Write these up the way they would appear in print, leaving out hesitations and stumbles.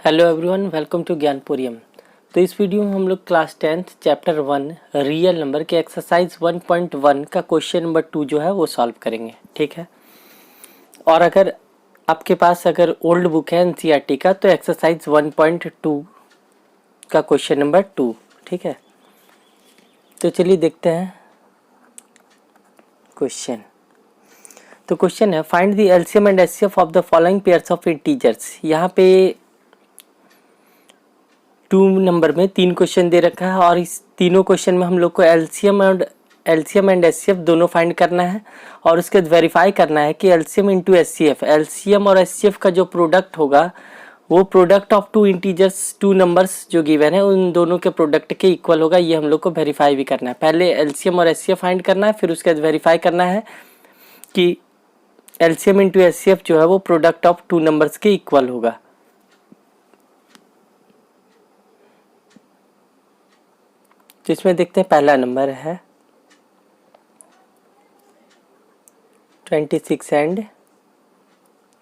Hello everyone, welcome to Gyanpurium. तो इस video में हम लोग class 10th chapter 1 real number के एक्सरसाइज 1.1 का क्वेश्चन नंबर 2 जो है वो सॉल्व करेंगे। ठीक है, और अगर आपके पास ओल्ड बुक है एनसीईआरटी का तो एक्सरसाइज 1.2 का क्वेश्चन नंबर 2। ठीक है, तो चलिए देखते हैं क्वेश्चन। तो क्वेश्चन है find the LCM and HCF of the following pairs of integers. यहाँ पे 2 नंबर में 3 क्वेश्चन दे रखा है और इस तीनों क्वेश्चन में हम लोग को एलसीएम एंड एचसीएफ दोनों फाइंड करना है और उसके बाद वेरीफाई करना है कि एलसीएम इंटू एचसीएफ, एलसीएम और एचसीएफ का जो प्रोडक्ट होगा वो प्रोडक्ट ऑफ 2 इंटीजर्स, 2 नंबर्स जो गिवन है उन दोनों के प्रोडक्ट के इक्वल होगा। ये हम लोग को वेरीफाई भी करना है। पहले एलसीएम और एचसीएफ फाइंड करना है, फिर उसके बाद वेरीफाई करना है कि एलसीएम इंटू एचसीएफ जो है वो प्रोडक्ट ऑफ 2 नंबर्स के इक्वल होगा। तो इसमें देखते हैं पहला नंबर है 26 एंड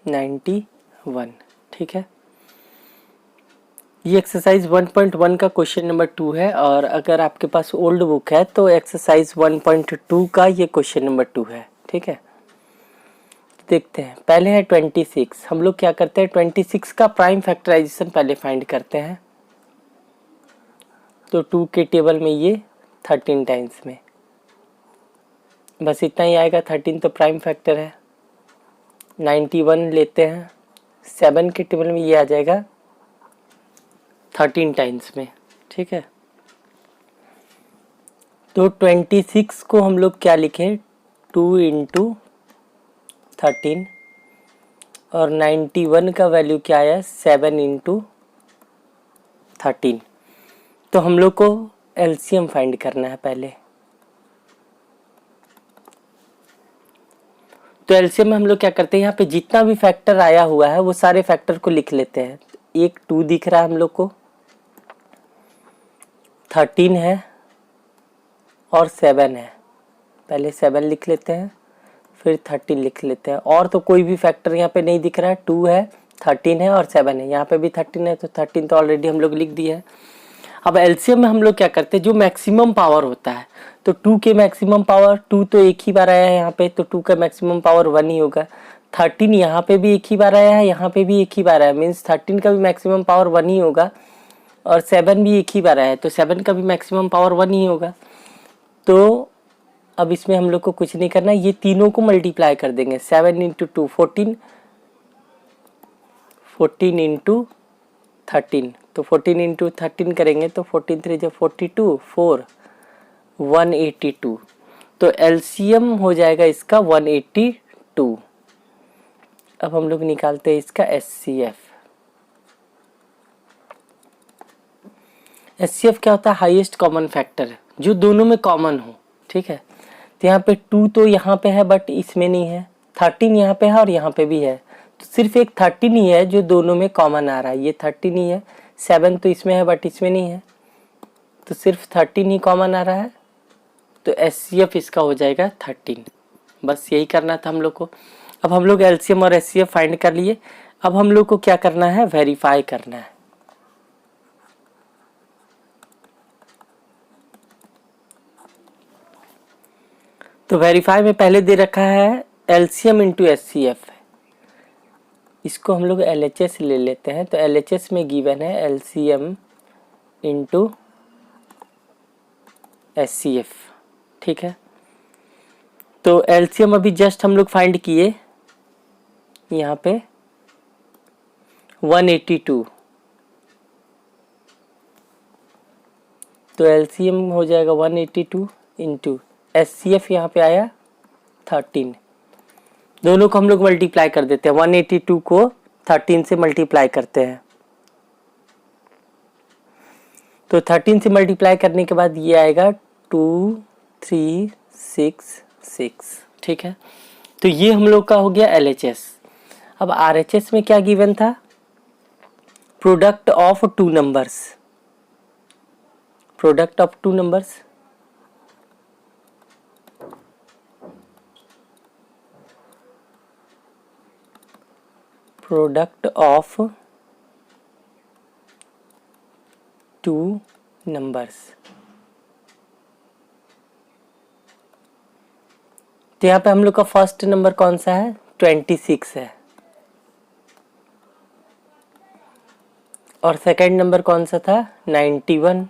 91। ठीक है, ये एक्सरसाइज 1.1 का क्वेश्चन नंबर 2 है और अगर आपके पास ओल्ड बुक है तो एक्सरसाइज 1.2 का ये क्वेश्चन नंबर 2 है। ठीक है, देखते हैं। पहले है 26। हम लोग क्या करते हैं, 26 का प्राइम फैक्टराइजेशन पहले फाइंड करते हैं। तो 2 के टेबल में ये 13 टाइम्स में, बस इतना ही आएगा। 13 तो प्राइम फैक्टर है। 91 लेते हैं, 7 के टेबल में ये आ जाएगा 13 टाइम्स में। ठीक है, तो 26 को हम लोग क्या लिखें, 2 इंटू 13 और 91 का वैल्यू क्या आया, 7 इंटू 13। तो हम लोग को एलसीएम फाइंड करना है पहले। तो एलसीएम में हम लोग क्या करते हैं, यहाँ पे जितना भी फैक्टर आया हुआ है वो सारे फैक्टर को लिख लेते हैं। एक 2 दिख रहा है हम लोग को, 13 है और 7 है। पहले 7 लिख लेते हैं, फिर 13 लिख लेते हैं। और तो कोई भी फैक्टर यहाँ पे नहीं दिख रहा है। 2 है, 13 है और 7 है। यहाँ पे भी 13 है, तो 13 तो ऑलरेडी हम लोग लिख दिए है। अब एलसीएम में हम लोग क्या करते हैं, जो मैक्सिमम पावर होता है, तो 2 के मैक्सिमम पावर, 2 तो एक ही बार आया है यहाँ पे, तो 2 का मैक्सिमम पावर 1 ही होगा। 13 यहाँ पे भी एक ही बार आया है, यहाँ पे भी एक ही बार आया है, मीन्स 13 का भी मैक्सिमम पावर 1 ही होगा। और 7 भी एक ही बार आया है, तो 7 का भी मैक्सिमम पावर 1 ही होगा। तो अब इसमें हम लोग को कुछ नहीं करना, ये तीनों को मल्टीप्लाई कर देंगे। 7 इंटू 2 14, 14 इंटू 13, तो 14 इंटू 13 करेंगे तो 14 3 जो 42, 4 182। तो एलसीएम हो जाएगा इसका 182। अब हम लोग निकालते हैं इसका एचसीएफ। एचसीएफ क्या होता है, हाईएस्ट कॉमन फैक्टर, जो दोनों में कॉमन हो। ठीक है, तो यहाँ पे 2 तो यहाँ पे है बट इसमें नहीं है, 13 यहाँ पे है और यहाँ पे भी है, तो सिर्फ एक 13 ही है जो दोनों में कॉमन आ रहा है। ये 13 ही है। 7 तो इसमें है बट इसमें नहीं है, तो सिर्फ 13 ही कॉमन आ रहा है। तो एचसीएफ इसका हो जाएगा 13। बस यही करना था हम लोग को। अब हम लोग एलसीएम और एचसीएफ फाइंड कर लिए। अब हम लोग को क्या करना है, वेरीफाई करना है। तो वेरीफाई में पहले दे रखा है एलसीएम इंटू एचसीएफ, इसको हम लोग एलएचएस ले लेते हैं। तो एलएचएस में गिवन है एलसीएम इंटू एचसीएफ। ठीक है, तो एलसीएम अभी जस्ट हम लोग फाइंड किए, यहाँ पे 182, तो एलसीएम हो जाएगा 182 इंटू एचसीएफ यहाँ पे आया 13। दोनों को हम लोग मल्टीप्लाई कर देते हैं, 182 को 13 से मल्टीप्लाई करते हैं। तो 13 से मल्टीप्लाई करने के बाद ये आएगा 2366। ठीक है, तो ये हम लोग का हो गया एलएचएस। अब आरएचएस में क्या गिवन था, product of 2 numbers, product of 2 numbers. Product of two numbers. तो यहाँ पे हम लोग का फर्स्ट नंबर कौन सा है? 26 है। और सेकंड नंबर कौन सा था? 91।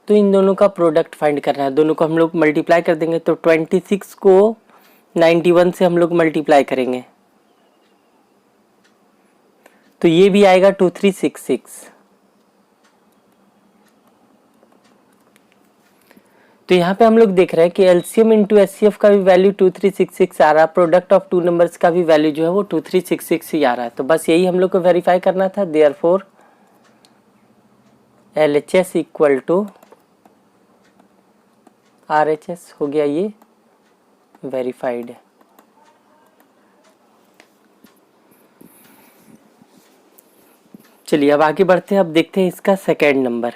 तो इन दोनों का प्रोडक्ट फाइंड करना है। दोनों को हम लोग मल्टीप्लाई कर देंगे। तो 26 को 91 से हम लोग मल्टीप्लाई करेंगे तो ये भी आएगा 2366। तो यहाँ पे हम लोग देख रहे हैं कि एलसीएम इंटू एचसीएफ का भी वैल्यू 2366 आ रहा है, प्रोडक्ट ऑफ टू नंबर्स का भी वैल्यू जो है वो 2366 ही आ रहा है। तो बस यही हम लोग को वेरीफाई करना था। Therefore LHS equal to RHS हो गया, ये वेरीफाइड है। चलिए अब आगे बढ़ते हैं। अब देखते हैं इसका सेकेंड नंबर।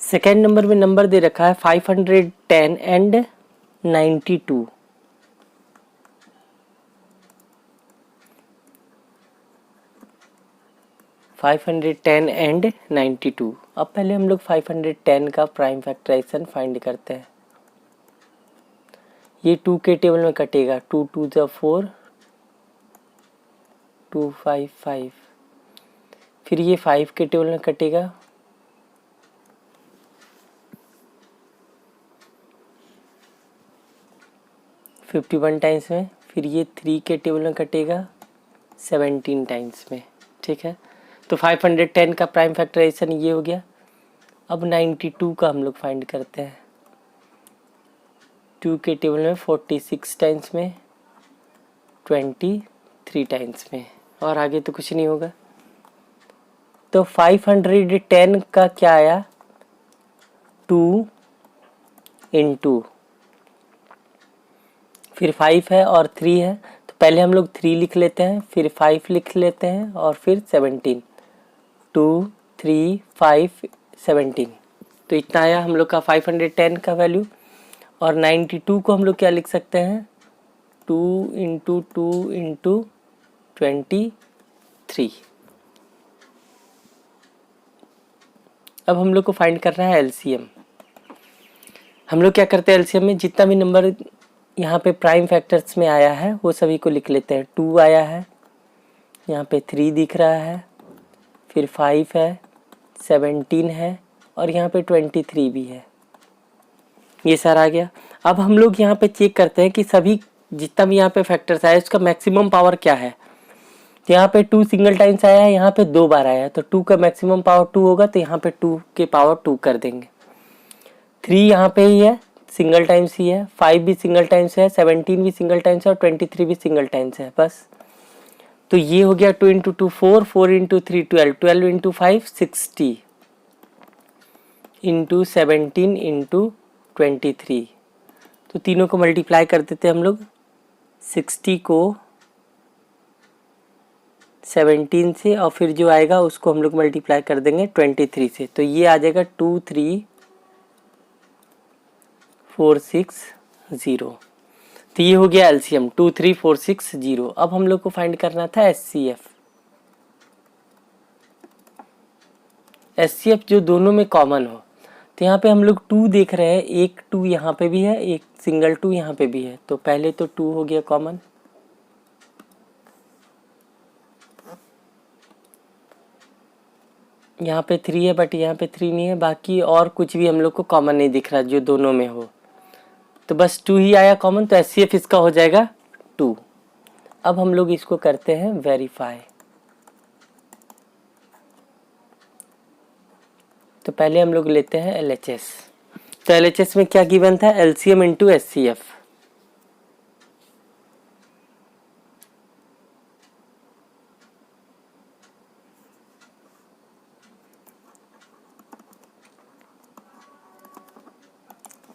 सेकेंड नंबर में नंबर दे रखा है 510 एंड 92। एंड 92। अब पहले हम लोग 510 का प्राइम फैक्टराइजेशन फाइंड करते हैं। ये 2 के टेबल में कटेगा। 2 2 ज़ा 4, 2 5 5। फिर ये 5 के टेबल में कटेगा। 51 टाइम्स में। फिर ये 3 के टेबल में कटेगा 17 टाइम्स में। ठीक है, तो 510 का प्राइम फैक्टराइजेशन ये हो गया। अब 92 का हम लोग फाइंड करते हैं। 2 के टेबल में 46 टाइम्स में, 23 टाइम्स में, और आगे तो कुछ नहीं होगा। तो 510 का क्या आया? 2 इंटू, फिर 5 है और 3 है, तो पहले हम लोग 3 लिख लेते हैं, फिर 5 लिख लेते हैं और फिर 17। 2 3 5 17। तो इतना आया हम लोग का 510 का वैल्यू। और 92 को हम लोग क्या लिख सकते हैं? 2 इंटू 2 इंटू 23। अब हम लोग को फाइंड करना है एलसीएम। हम लोग क्या करते हैं एलसीएम में? जितना भी नंबर यहाँ पे प्राइम फैक्टर्स में आया है वो सभी को लिख लेते हैं। 2 आया है, यहाँ पे 3 दिख रहा है, फिर 5 है, 17 है और यहाँ पे 23 भी है। ये सारा आ गया। अब हम लोग यहाँ पे चेक करते हैं कि सभी जितना भी यहाँ पे फैक्टर्स आया उसका मैक्सिमम पावर क्या है। तो यहाँ पे 2 सिंगल टाइम्स आया है, यहाँ पे 2 बार आया है, तो 2 का मैक्सिमम पावर 2 होगा, तो यहाँ पे 2 के पावर 2 कर देंगे। 3 यहाँ पे ही है, सिंगल टाइम्स ही है, 5 भी सिंगल टाइम्स है, 17 भी सिंगल टाइम्स है और 23 भी सिंगल टाइम्स है बस। तो ये हो गया 2 into 2 4, 4 into 3 12, 12 into 5 60 into 17 into 23। तो तीनों को मल्टीप्लाई कर देते हम लोग। 60 को 17 से और फिर जो आएगा उसको हम लोग मल्टीप्लाई कर देंगे 23 से। तो ये आ जाएगा 23460। तो ये हो गया एलसीएम 23460। अब हम लोग को फाइंड करना था एचसीएफ। एचसीएफ जो दोनों में कॉमन हो। तो यहाँ पे हम लोग 2 देख रहे हैं, एक 2 यहाँ पे भी है, एक सिंगल 2 यहाँ पे भी है। तो पहले तो 2 हो गया कॉमन, यहाँ पे 3 है बट यहाँ पे 3 नहीं है। बाकी और कुछ भी हम लोग को कॉमन नहीं दिख रहा जो दोनों में हो, तो बस 2 ही आया कॉमन। तो एचसीएफ इसका हो जाएगा 2। अब हम लोग इसको करते हैं वेरीफाई। तो पहले हम लोग लेते हैं एलएचएस। तो एलएचएस में क्या गिवन था? LCM into HCF.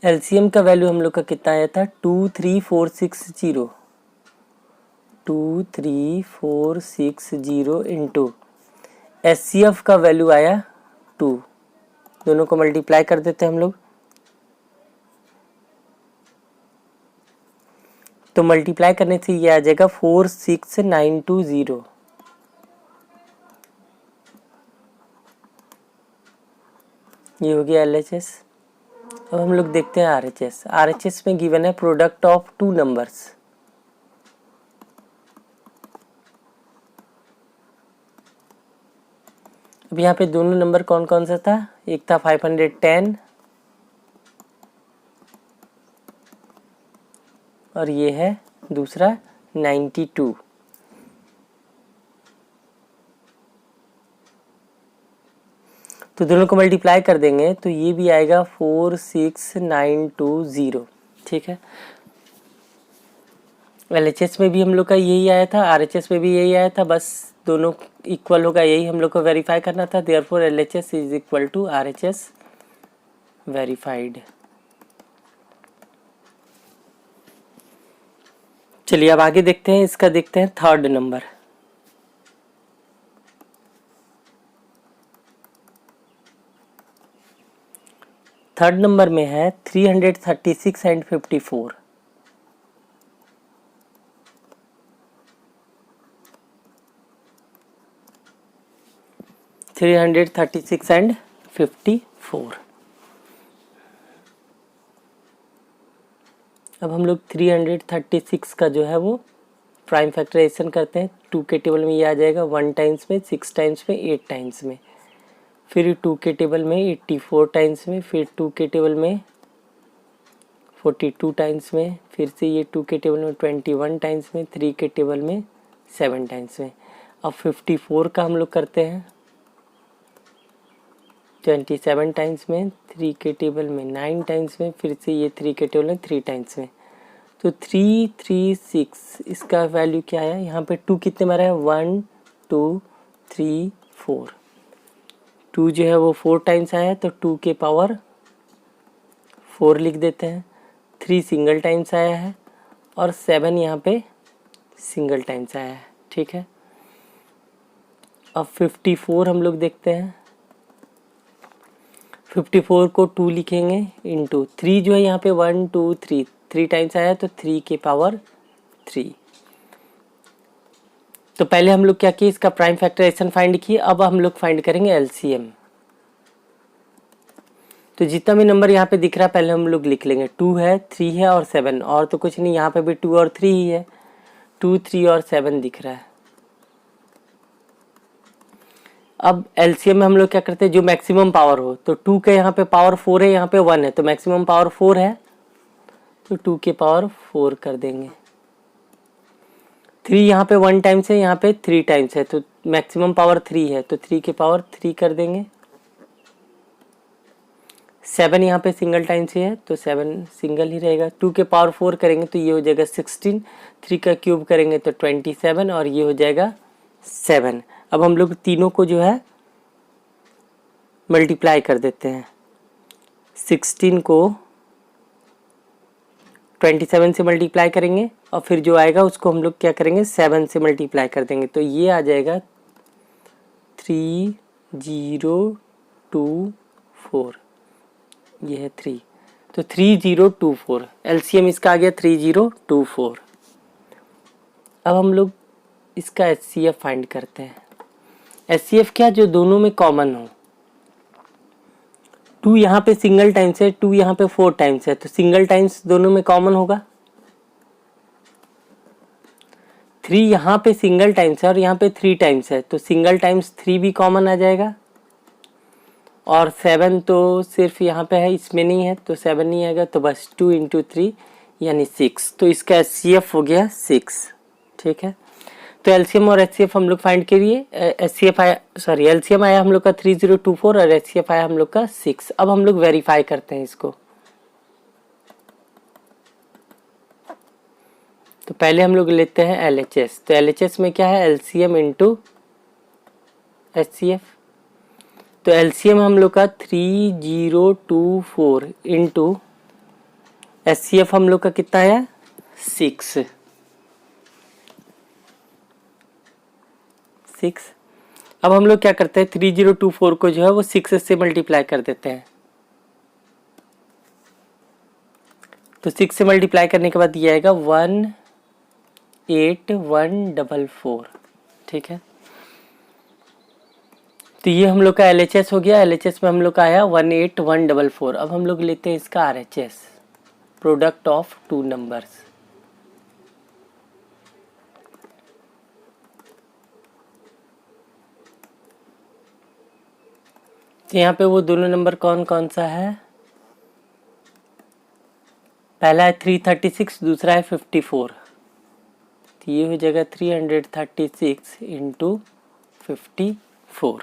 एलसीएम का वैल्यू हम लोग का कितना आया था? 23460। 23460 इंटू एचसीएफ का वैल्यू आया 2। दोनों को मल्टीप्लाई कर देते हैं हम लोग। तो मल्टीप्लाई करने से ये आ जाएगा 46920। ये हो गया LHS। अब हम लोग देखते हैं RHS। RHS में गिवन है प्रोडक्ट ऑफ टू नंबर्स। अब यहाँ पे दोनों नंबर कौन कौन सा था, एक था 510 और ये है दूसरा 92। तो दोनों को मल्टीप्लाई कर देंगे तो ये भी आएगा 46920। ठीक है, LHS में भी हम लोग का यही आया था, RHS में भी यही आया था, बस दोनों इक्वल होगा, यही हम लोग को वेरीफाई करना था। Therefore LHS is equal to RHS verified. चलिए अब आगे देखते हैं, इसका देखते हैं थर्ड नंबर। थर्ड नंबर में है 336 एंड 54। एंड 54। अब हम लोग 336 का जो है वो प्राइम फैक्टराइजेशन करते हैं। 2 के टेबल में ये आ जाएगा 1 टाइम्स में, 6 टाइम्स में, 8 टाइम्स में, फिर 2 के टेबल में 84 टाइम्स में, फिर 2 के टेबल में 42 टाइम्स में, फिर से ये 2 के टेबल में 21 टाइम्स में, 3 के टेबल में 7 टाइम्स में। अब 54 का हम लोग करते हैं 27 टाइम्स में, 3 के टेबल में 9 टाइम्स में, फिर से ये 3 के टेबल में 3 टाइम्स में। तो 336 इसका वैल्यू क्या है, यहाँ पे 2 कितने बार है, 1 2 3 4। 2 जो है वो 4 टाइम्स आया है तो 2 के पावर 4 लिख देते हैं। 3 सिंगल टाइम्स आया है और 7 यहाँ पे सिंगल टाइम्स आया है। ठीक है, अब 54 हम लोग देखते हैं। 54 को 2 लिखेंगे इंटू 3 जो है यहाँ पे 1 2 3 3 टाइम्स आया तो 3 के पावर 3। तो पहले हम लोग क्या किए, इसका प्राइम फैक्टराइजेशन फाइंड किए। अब हम लोग फाइंड करेंगे LCM। तो जितना भी नंबर यहाँ पे दिख रहा है पहले हम लोग लिख लेंगे। 2 है, 3 है और 7, और तो कुछ नहीं, यहाँ पे भी 2 और 3 ही है। 2 3 और 7 दिख रहा है। अब LCM में हम लोग क्या करते हैं, जो मैक्सिमम पावर हो, तो 2 के यहाँ पे पावर 4 है, यहाँ पे 1 है, तो मैक्सिमम पावर 4 है तो 2 के पावर 4 कर देंगे। 3 यहाँ पे 1 टाइम्स है, यहाँ पे 3 टाइम्स है, तो मैक्सिमम पावर 3 है तो 3 के पावर 3 कर देंगे। 7 यहाँ पे सिंगल टाइम्स ही है तो 7 सिंगल ही रहेगा। 2 के पावर 4 करेंगे तो ये हो जाएगा 16। 3 का क्यूब करेंगे तो 27 और ये हो जाएगा 7। अब हम लोग तीनों को जो है मल्टीप्लाई कर देते हैं। 16 को 27 से मल्टीप्लाई करेंगे और फिर जो आएगा उसको हम लोग क्या करेंगे, 7 से मल्टीप्लाई कर देंगे, तो ये आ जाएगा 3024। ये है 3, तो 3024 LCM इसका आ गया 3024। अब हम लोग इसका HCF फाइंड करते हैं। HCF क्या, जो दोनों में कॉमन हो। 2 यहाँ पे सिंगल टाइम्स है, 2 यहाँ पे 4 टाइम्स है, तो सिंगल टाइम्स दोनों में कॉमन होगा। 3 यहाँ पे सिंगल टाइम्स है और यहाँ पे 3 टाइम्स है, तो सिंगल टाइम्स 3 भी कॉमन आ जाएगा। और 7 तो सिर्फ यहाँ पे है, इसमें नहीं है, तो 7 नहीं आएगा, तो बस 2 इंटू 3 यानी 6। तो इसका HCF हो गया 6। ठीक है, तो LCM और HCF हम लोग फाइंड करिए। LCM आया हम लोग का 3024 और HCF आया हम लोग का 6। अब हम लोग वेरीफाई करते हैं इसको। तो पहले हम लोग लेते हैं LHS। तो LHS में क्या है, LCM इंटू HCF। तो LCM हम लोग का 3024 इंटू HCF हम लोग का कितना है, 6। अब हम लोग क्या करते हैं, 3024 को जो है वो 6 से मल्टीप्लाई कर देते हैं। तो 6 से मल्टीप्लाई करने के बाद ये आएगा 1 18,144। ठीक है, तो ये हम लोग का LHS हो गया। LHS में हम लोग का आया 18,144। अब हम लोग लेते हैं इसका RHS, product of two numbers. तो यहाँ पे वो दोनों नंबर कौन कौन सा है? पहला है 336, दूसरा है 54। तो ये हो जाएगा 336 इंटू 54।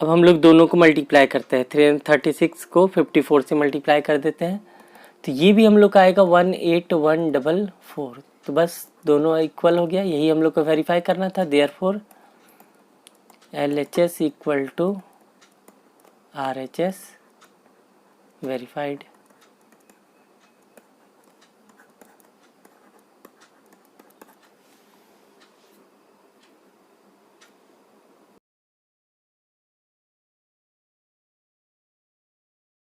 अब हम लोग दोनों को मल्टीप्लाई करते हैं, 336 को 54 से मल्टीप्लाई कर देते हैं, तो ये भी हम लोग का आएगा 18,144। तो बस दोनों इक्वल हो गया, यही हम लोग को वेरीफाई करना था। Therefore LHS equal to RHS verified.